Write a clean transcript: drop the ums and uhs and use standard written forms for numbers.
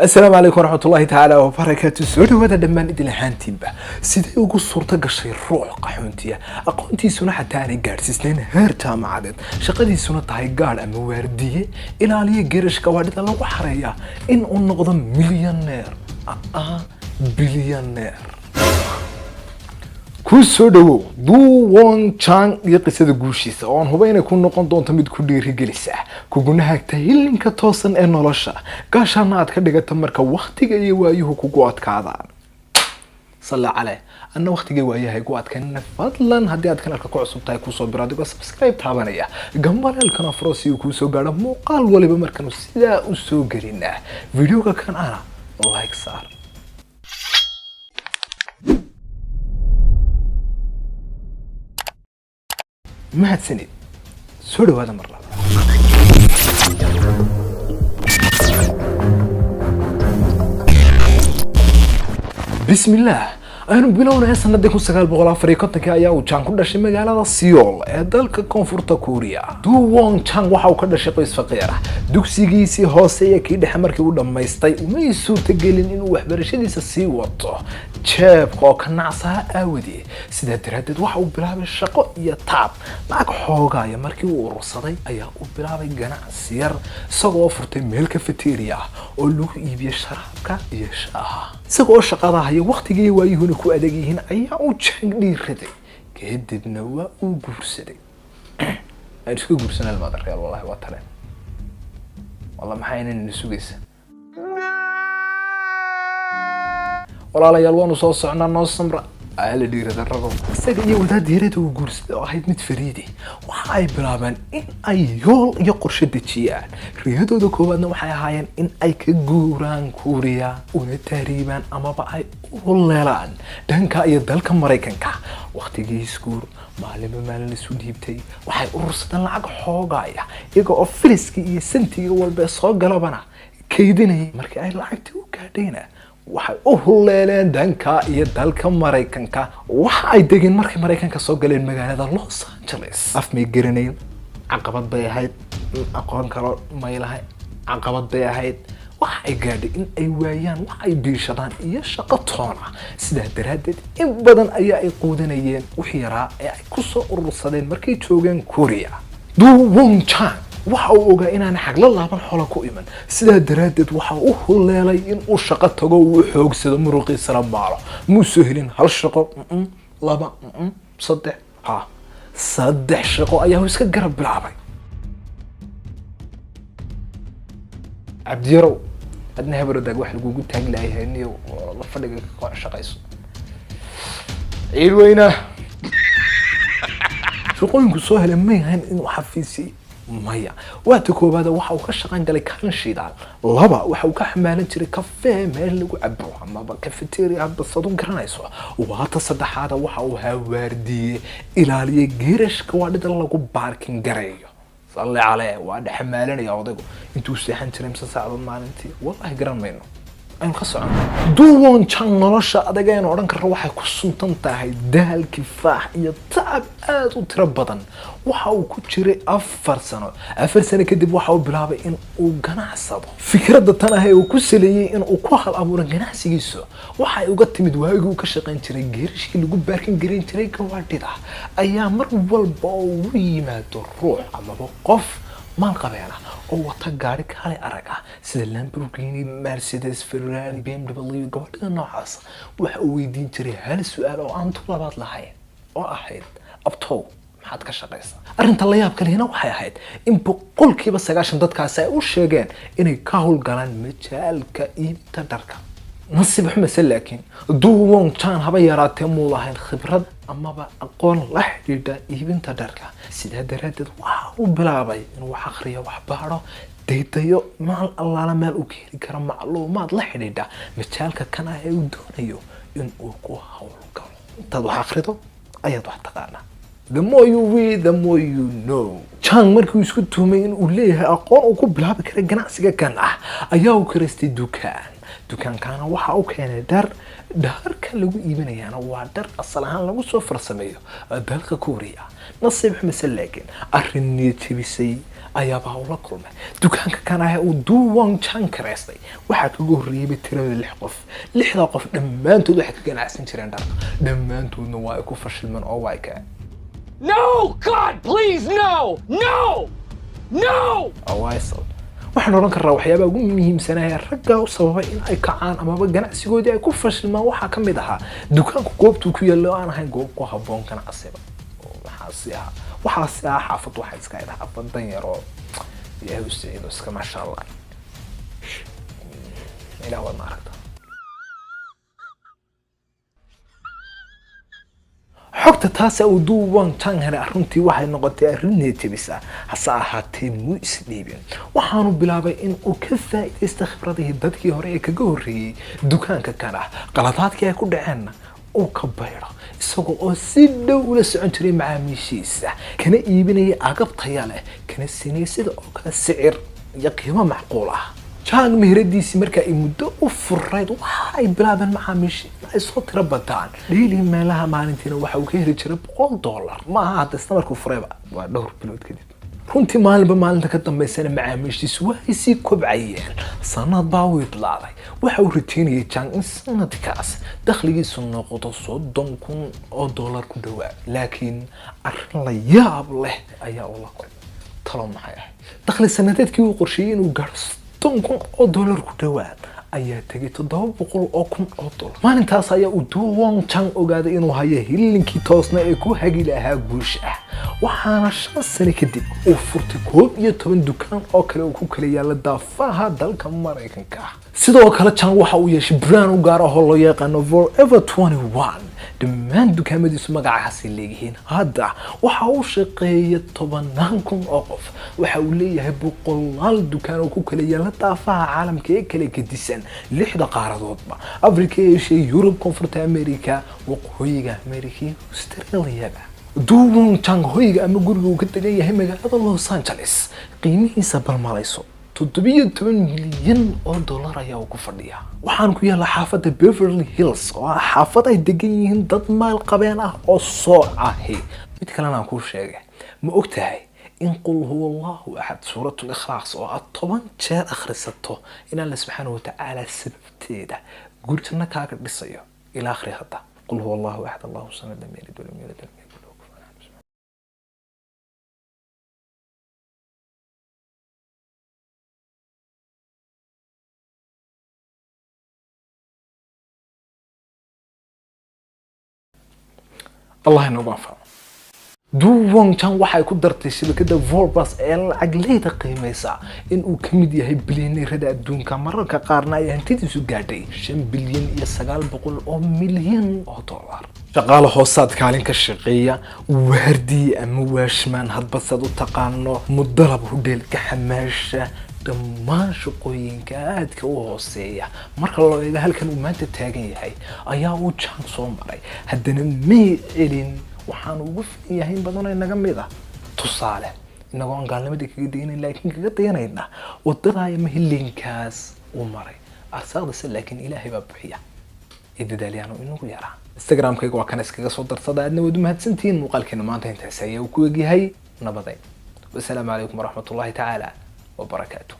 السلام عليكم ورحمة الله تعالى وبركاته. سؤال هذا دمان إدي لحانتين با سيدي ugu suurta gashay ruux qaxoontiya aqoontiisuna xataa aanay gaarsiisnayn heerta macadad shaqadiisuna tahay gaar ama waardiye ilaaliye garashka wadida lagu xareeya in uu noqdo milyaneer bilyaneer ku soo dhawow Du Wong Chang iyo qisada guushiisa oo aan hubo inay ku noqon doonto mid ku dhiirigelisa kuguna hagta hilinka toosan ee nolosha gaashana aad ka dhigata marka waqtiga iyo waayuhu kugu adkaadaan صلى عليه أنا وقت جوايا هيقعد كان فضلاً هدي كان الكوع سبتاي كوسو برادو سبسكرايب تابانية جنبنا الكنافروسي وكوسو جرا مو قال ولا بمركنو سيدا وسو جرينا فيديو كان أنا لايك صار ما هتسند سولو هذا مرة بسم الله أنا بنونا هسه نديكم سجال بغلا فريقنا كأيا وجان كل شيء مجال سيول هذاك كونفورت كوريا دو وونغ تشانغ وحاو كل شيء قيس فقيرة دوكسيجيسي هاسية كيد حمر كيودا ما يستي وما يسوي تجلين إنه وحبر شيء لسه سيوته شاب قاك نعسها أودي سيدا تردد وحاو بلعب الشقاء يتعب معك حاجة يا مركي ورصدي أيا وبلعب الجناع سير سقوا فرت ملك فتيريا قولوا يبي شرابك يشاه سقوا الشقاء هي وقت جي ويهون ku adeegyihiin ayaa u jangdhiiraday kadibna waa u guursaday ay isku guursanay madarkayl wallahi waa tale wallahi maxay inay sugaysa walaalayaal waanu soo socnaa noo samra ala dhiirada rabo isaga iyo wadaad diirada uu guursaday oo ahayd mid fariidi waxa ay bilaabeen in ay yool iyo qorshe dejiyaan riyadooda koowaadna waxay ahaayeen in ay ka guuraan Kuuriya una taariibaan amaba ay u leelaan dhanka iyo dalka Mareykanka waqtigii iskuur maalin isu dhiibtay waxay urursadeen lacag xoogaya iyaga oo filiski iyo santiga walba soo galabana kaydinay markii ay lacagtii u gaadhayna waxay u huleeleen danka iyo dalka Mareykanka waxa ay degeen markii Mareykanka soo galeen magaalada Los Angeles afmay garaneen caqabad bay ahayd aqoon kale ma ilahay caqabad bay ahayd waxa ay gaadhay in ay waayaan waxa ay biishadaan iyo shaqo toona sida daraadeed in badan ayaa ay quudanayeen wixii yaraa ee ay ku soo urursadeen markay joogeen Korea Du Wong Chang waxa uu ogaa inaan xagla laaban xoolo ku iman sida daraadeed waxa uu huleelay in uu shaqo tago uu xoogsado muruqiisa la maalo muu soo helin hal shaqo laba saddex shaqo ayaa iska garab bilaabay abdiyarow adna habaradaag wax lagu taag laayahay niyo la fadhiga ka shaqayso ciidweyna shaqooyinku soo helay ma yahan inuu xafiisi maya waata koobaad waxa uu ka shaqayn galay kan shidaal laba waxa uu ka xamaalan jiray kafee meel lagu cabo ama cafeteria basadun garanayso waata saddexaad waxa uu hawaardiyay ilaaliye geerashka wadida lagu parking gareeyo صلى عليه وعد حمالنا يا ودقو انتو سيحن تريم ساعدون مالنتي والله قران مينو اين خسعون دو وون تشان نولاشا ادغاين اوران كره waxay ku suntan tahay daal kifaax iyo taab aad u tiro badan waxa uu ku jiray 4 sano kadib waxa uu bilaabay in uu ganacsado fikradda tan ah ee uu ku saleeyay in uu ku hal abuuro ganacsigiisa waxa ay uga timid waagii uu ka shaqayn jiray geerishkii lagu baarkin gareyn jiray gawaadhida ayaa mar walba uu yimaado ruux ama qof maal qabeena oo wata gaari kale arag ah sida Lamborghini, Mercedes, Ferrari, BMW gawaadhida noocaas waxa uu weydiin jiray hal su'aal oo aan labaad lahayn oo ahayd abtow maxaad ka shaqaysaa arinta la yaab kale waxay ahayd in boqolkiiba 90 dadkaas ay u sheegeen inay ka howlgalaan majaalka iibta dharka nasiib xumo laakiin Du Wong Chang haba yaraatee muu lahayn khibrad amaba aqoon la xidhiidha iibinta dharka sida daraadeed waxa uu bilaabay inuu wax akhriyo wax baaro daydayo maal allaala meel uu heli karo macluumaad la xidhiidha majaalka kan ah ee uu doonayo in uu ku howlgalo intaad wax akhrido ayaad wax taqaanaa The more you read, the more you know. Chang markii uu isku tuumay in uu leeyahay aqoon uu ku bilaabi karo ganacsiga kan ah ayaa uu kiristay dukaankaana waxa uu keenay dharka lagu iibinayana waa dhar asal ahaan lagu soo farsameeyo dalka Korea nasiib xumo laakiin arrin niyad jabisay ayaabaa ula kulmay dukaanka kan ah uu Du Wangchang kareystay waxaa kaga horreeyay tirada 6 qof 6da qof dhammaantood waxay ka ganacsan jireen dhar dhammaantoodna waa ay ku fashilmeen oo waa ka No, God, please, no! No! No! awaysal waxaan oran karaa waxyaabaha ugu muhiimsanaa ragga u sababay in ay kacaan amaba ganacsigoodii ay ku fashilmaan waxaa ka mid ahaa dukaanka goobtu ku yaalo aan ahayn goob ku habboon ganacsiga waxaasi ah xaafad waxa iska ah xaafad dan yar oo ilaahay u siiyo iska ma sha Allah ilaa wad maaragta xogta taas oo Du Wangchang hore arrintii waxay noqotay arrin neetibisa hase ahaatee muu isdhiibin waxaanu bilaabay in uu ka faa'iideysto khibradihii dadkii hore ee kaga horreeyay dukaanka kan ah qaladaadkii ay ku dhaceen uu ka bayro isagoo oo si dhow ula socon jiray macaamiishiisa kana iibinaya agab tayo leh kana siinay sida oo kale sicir iyo qiimo macquul ah Chang meheradiisi marka ay muddo u furayd waxa ay bilaabeen macaamiish ay soo tira bataan leeli meelaha maalintiina waxa uu ka heli jiray $100 ma aha hadda markuu furayba waa dhowr bilood kadib runtii maalinta ka dambeysana macaamiishiisu waxay sii kobcayeen sanad baa u idlaaday waxa uu rajaynayay Chang in sanadkaas dakhligiisu noqdo $30,000 ku dhawaad laakiin arrin la yaab leh ayaa uu la kulmay talo maxay ah dakhli sanadeedkii uu qorsheeyay inuu gaaro $10,000 ku dhawaad ayaa tagay $700,000 maalintaas ayaa uu Du Wangchang ogaaday inuu hayo hilinkii toosna ee ku hagi lahaa guusha waxaana 5 sano kadib uu furtay 11 dukaan oo kale oo ku kala yaala daafaha dalka Mareykanka sidoo kale Chang waxa uu yeeshay brand u gaar ah oo loo yaqaan Forever 21 dhammaan dukaamadiisu magacaasi leeyihiin hadda waxa uu shaqeeyaa 10,000 oo qof waxa uu leeyahay 100 dukaan oo ku kala yaala daafaha caalamka ee kala gedisan 6 qaaradoodba Afrika, Asia, Europe, Koonfurta Amerika, Waqooyiga Amerika iyo Australia Du Wangchang hoyga ama guriga uu ka degan yahay magaalada Los Angeles qiimihiisa balmalayso $17 milyan ayaa uu ku fadhiyaa waxaan ku yaala xaafadda Beverly Hills oo ah xaafad ay degan yihiin dad maal qabeen ah oo soo ahi mid kalena aan ku sheegay ma ogtahay in qul huwallahu ahad suuratul ikhlas oo 10 jeer akhrisato in Allah subhanahu wa ta'ala sababteeda gurtana kaaga dhisayo ila akhri hada qul huwallahu ahad Allahu samad lam yalid wa lam yulad wa lam yakul lahu kufuwan ahad الله ينوفقه Du Wangchang waxay ku dartay shabakada Forbes ee lacag leeda qiimaysa in uu ka mid yahay bilyaneerada adduunka mararka qaarna ay hantidiisu gaadhay $5 bilyan iyo $900 milyan shaqaale hoosaad kaalin ka shaqeeya waardi ama waashmaan hadba sad u taqaano mudalab hudheelka xamaasha dhammaan shaqooyinka aadka u hooseeya marka loo eego halkan uu maanta taagan yahay ayaa uu Chang soo maray haddana ma celin waxaan ugu fiiyahay badan ay naga mid ah tusaale inagoo aan gaalnimadii kaga deynay laakiin kaga dayanayna wadada ay mahilinkaas u maray arsaaqda laakiin ilaahay baa bixiya idadaaliyaan inuu yaraa Instagram-kayga waa kan iskaga soo darsada aadna wad mahadsantiin muuqaalkeena maanta intaas ayaa ku egyahay nabaday wassalaamu calaykum waraxmatullaahi tacaala وبركاته